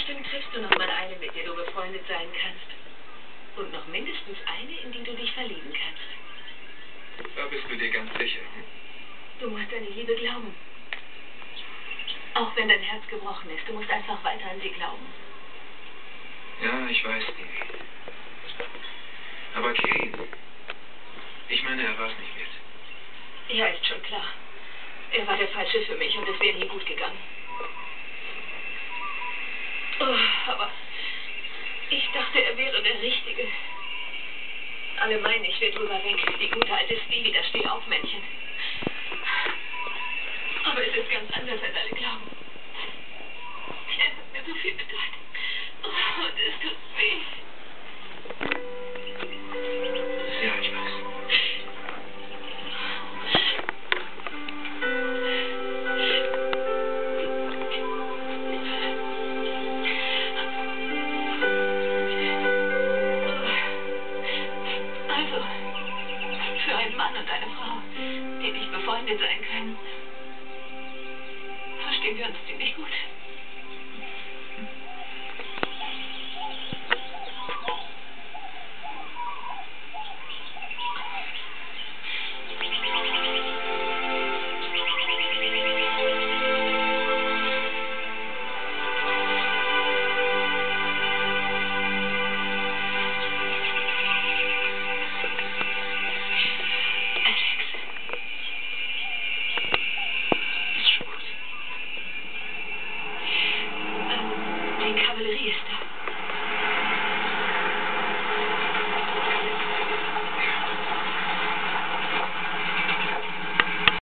Bestimmt triffst du noch mal eine, mit der du befreundet sein kannst. Und noch mindestens eine, in die du dich verlieben kannst. Da bist du dir ganz sicher. Du musst deine Liebe glauben. Auch wenn dein Herz gebrochen ist, du musst einfach weiter an sie glauben. Ja, ich weiß, Stevie. Aber Kane, ich meine, er war es nicht wert. Ja, ist schon klar. Er war der Falsche für mich und es wäre nie gut gegangen. Oh, aber ich dachte, er wäre der Richtige. Alle meinen, ich wäre drüber weg. Die gute alte Stevie, das Stehaufmännchen. Aber es ist ganz anders, als alle glauben. Er hat mir so viel bedeutet. Oh, und es tut weh. Ja, ich weiß. Also, für einen Mann und eine Frau, die nicht befreundet sein können, verstehen wir uns ziemlich gut.